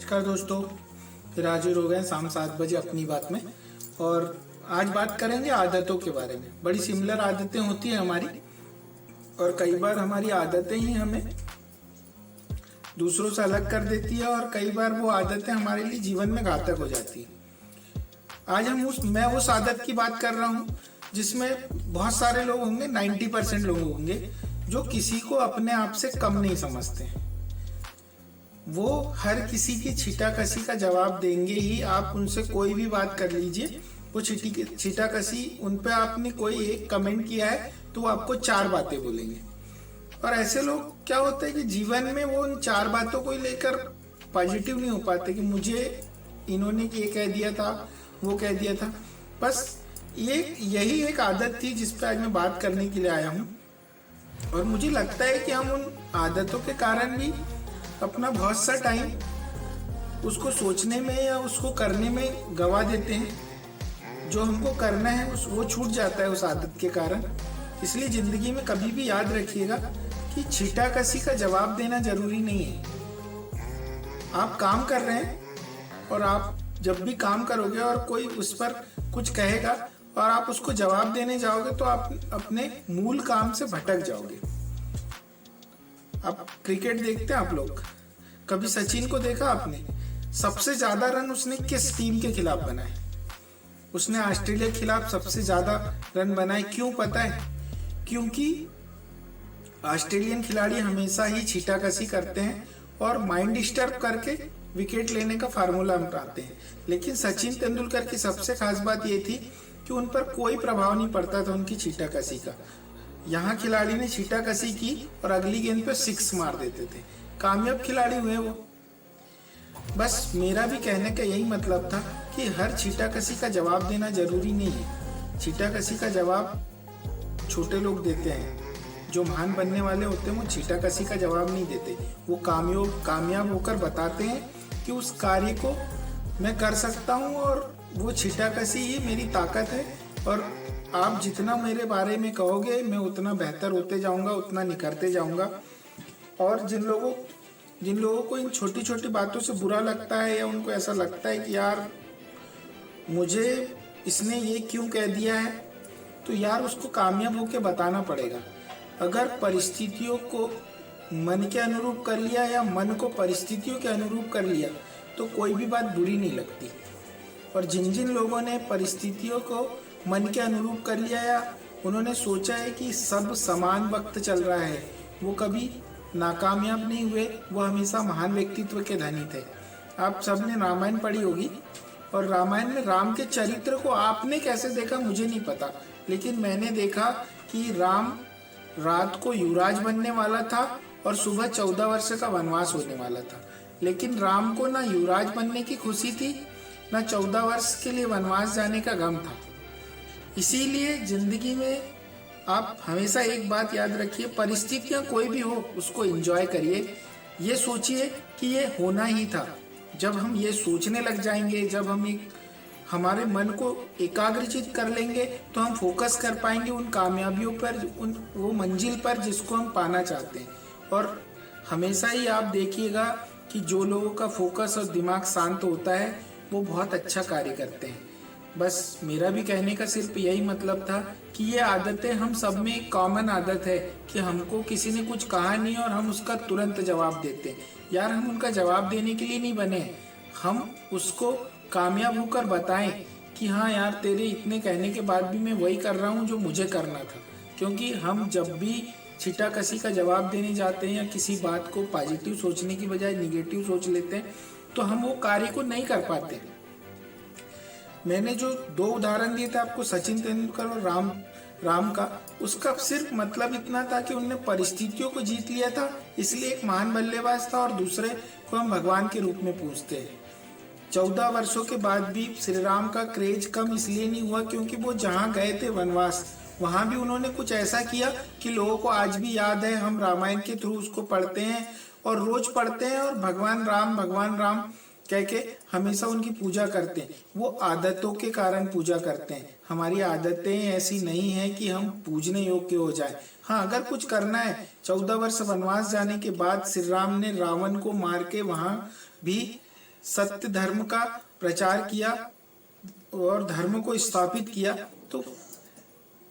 नमस्कार दोस्तों, फिर हाजिर हो गए शाम 7 बजे अपनी बात में। और आज बात करेंगे आदतों के बारे में। बड़ी सिमिलर आदतें होती हैं हमारी, और कई बार हमारी आदतें ही हमें दूसरों से अलग कर देती है, और कई बार वो आदतें हमारे लिए जीवन में घातक हो जाती हैं। आज मैं उस आदत की बात कर रहा हूँ जिसमें बहुत सारे लोग होंगे, 90% लोग होंगे जो किसी को अपने आप से कम नहीं समझते हैं। वो हर किसी की छीटाकशी का जवाब देंगे ही। आप उनसे कोई भी बात कर लीजिए, वो छीटाकशी, उन पे आपने कोई एक कमेंट किया है तो वो आपको 4 बातें बोलेंगे। और ऐसे लोग क्या होते हैं कि जीवन में वो उन 4 बातों को लेकर पॉजिटिव नहीं हो पाते कि मुझे इन्होंने ये कह दिया था, वो कह दिया था। बस यही एक आदत थी जिस पे आज मैं बात करने के लिए आया हूँ। और मुझे लगता है कि हम उन आदतों के कारण भी अपना बहुत सा टाइम उसको सोचने में या उसको करने में गवा देते हैं। जो हमको करना है वो छूट जाता है उस आदत के कारण। इसलिए ज़िंदगी में कभी भी याद रखिएगा कि छीटाकशी का जवाब देना जरूरी नहीं है। आप काम कर रहे हैं और आप जब भी काम करोगे और कोई उस पर कुछ कहेगा और आप उसको जवाब देने जाओगे तो आप अपने मूल काम से भटक जाओगे। आप क्रिकेट देखते हैं आप लोग, कभी सचिन को देखा आपने? सबसे ज्यादा रन उसने किस टीम के खिलाफ बनाए? उसने ऑस्ट्रेलिया के खिलाफ सबसे ज्यादा रन बनाए। क्यों पता है? क्योंकि ऑस्ट्रेलियन खिलाड़ी हमेशा ही छीटाकशी करते हैं और माइंड डिस्टर्ब करके विकेट लेने का फार्मूला अपनाते हैं। लेकिन सचिन तेंदुलकर की सबसे खास बात ये थी कि उन पर कोई प्रभाव नहीं पड़ता था उनकी छीटाकशी का। यहाँ खिलाड़ी ने छीटाकशी की और अगली गेंद पे 6 मार देते थे, कामयाब खिलाड़ी हुए वो। बस मेरा भी कहने का यही मतलब था कि हर छीटाकशी का जवाब देना जरूरी नहीं है। छीटाकशी का जवाब छोटे लोग देते हैं, जो महान बनने वाले होते हैं वो छीटाकशी का जवाब नहीं देते। वो कामयाब होकर बताते हैं कि उस कार्य को मैं कर सकता हूँ, और वो छीटाकशी ही मेरी ताकत है। और आप जितना मेरे बारे में कहोगे मैं उतना बेहतर होते जाऊंगा, उतना निखरते जाऊंगा। और जिन लोगों को इन छोटी छोटी बातों से बुरा लगता है, या उनको ऐसा लगता है कि यार मुझे इसने ये क्यों कह दिया है, तो यार उसको कामयाब होके बताना पड़ेगा। अगर परिस्थितियों को मन के अनुरूप कर लिया या मन को परिस्थितियों के अनुरूप कर लिया तो कोई भी बात बुरी नहीं लगती। और जिन लोगों ने परिस्थितियों को मन के अनुरूप कर लिया या उन्होंने सोचा है कि सब समान वक्त चल रहा है, वो कभी नाकामयाब नहीं हुए, वो हमेशा महान व्यक्तित्व के धनी थे। आप सबने रामायण पढ़ी होगी, और रामायण में राम के चरित्र को आपने कैसे देखा मुझे नहीं पता, लेकिन मैंने देखा कि राम रात को युवराज बनने वाला था और सुबह 14 वर्ष का वनवास होने वाला था। लेकिन राम को ना युवराज बनने की खुशी थी, ना 14 वर्ष के लिए वनवास जाने का गम था। इसीलिए जिंदगी में आप हमेशा एक बात याद रखिए, परिस्थितियां कोई भी हो उसको एंजॉय करिए। ये सोचिए कि ये होना ही था। जब हम ये सोचने लग जाएंगे, जब हम हमारे मन को एकाग्रचित कर लेंगे, तो हम फोकस कर पाएंगे उन कामयाबियों पर, वो मंजिल पर जिसको हम पाना चाहते हैं। और हमेशा ही आप देखिएगा कि जो लोगों का फोकस और दिमाग शांत होता है वो बहुत अच्छा कार्य करते हैं। बस मेरा भी कहने का सिर्फ यही मतलब था कि ये आदतें हम सब में एक कॉमन आदत है कि हमको किसी ने कुछ कहा नहीं और हम उसका तुरंत जवाब देते हैं। यार हम उनका जवाब देने के लिए नहीं बने, हम उसको कामयाब होकर बताएं कि हाँ यार तेरे इतने कहने के बाद भी मैं वही कर रहा हूँ जो मुझे करना था। क्योंकि हम जब भी छीटाकशी का जवाब देने जाते हैं या किसी बात को पॉजिटिव सोचने की बजाय निगेटिव सोच लेते हैं तो हम वो कार्य को नहीं कर पाते। मैंने जो 2 उदाहरण दिए थे आपको, सचिन तेंदुलकर और राम का, उसका सिर्फ मतलब इतना था कि उनने परिस्थितियों को जीत लिया था, इसलिए एक महान बल्लेबाज था। और दूसरे को हम भगवान के रूप में पूजते हैं। 14 वर्षों के बाद भी श्री राम का क्रेज कम इसलिए नहीं हुआ क्योंकि वो जहाँ गए थे वनवास, वहां भी उन्होंने कुछ ऐसा किया कि लोगों को आज भी याद है। हम रामायण के थ्रू उसको पढ़ते हैं और रोज पढ़ते हैं, और भगवान राम कह के हमेशा उनकी पूजा करते हैं। वो आदतों के कारण पूजा करते हैं। हमारी आदतें ऐसी नहीं है कि हम पूजने योग्य हो जाए। हाँ, अगर कुछ करना है, 14 वर्ष वनवास जाने के बाद श्री राम ने रावण को मार के वहां भी सत्य धर्म का प्रचार किया और धर्म को स्थापित किया। तो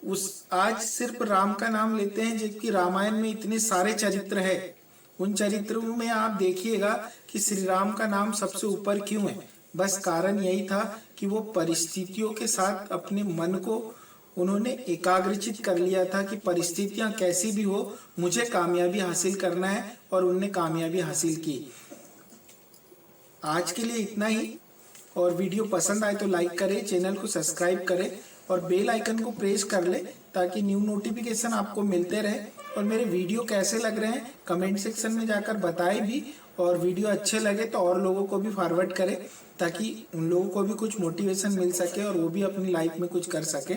उस आज सिर्फ राम का नाम लेते हैं, जबकि रामायण में इतने सारे चरित्र है। उन चरित्रों में आप देखिएगा कि श्री राम का नाम सबसे ऊपर क्यों है। बस कारण यही था कि वो परिस्थितियों के साथ अपने मन को उन्होंने एकाग्रचित कर लिया था कि परिस्थितियां कैसी भी हो, मुझे कामयाबी हासिल करना है, और उनने कामयाबी हासिल की। आज के लिए इतना ही, और वीडियो पसंद आए तो लाइक करें, चैनल को सब्सक्राइब करें और बेल आइकन को प्रेस कर ले ताकि न्यू नोटिफिकेशन आपको मिलते रहे। और मेरे वीडियो कैसे लग रहे हैं कमेंट सेक्शन में जाकर बताएं भी, और वीडियो अच्छे लगे तो और लोगों को भी फॉरवर्ड करें ताकि उन लोगों को भी कुछ मोटिवेशन मिल सके और वो भी अपनी लाइफ में कुछ कर सके।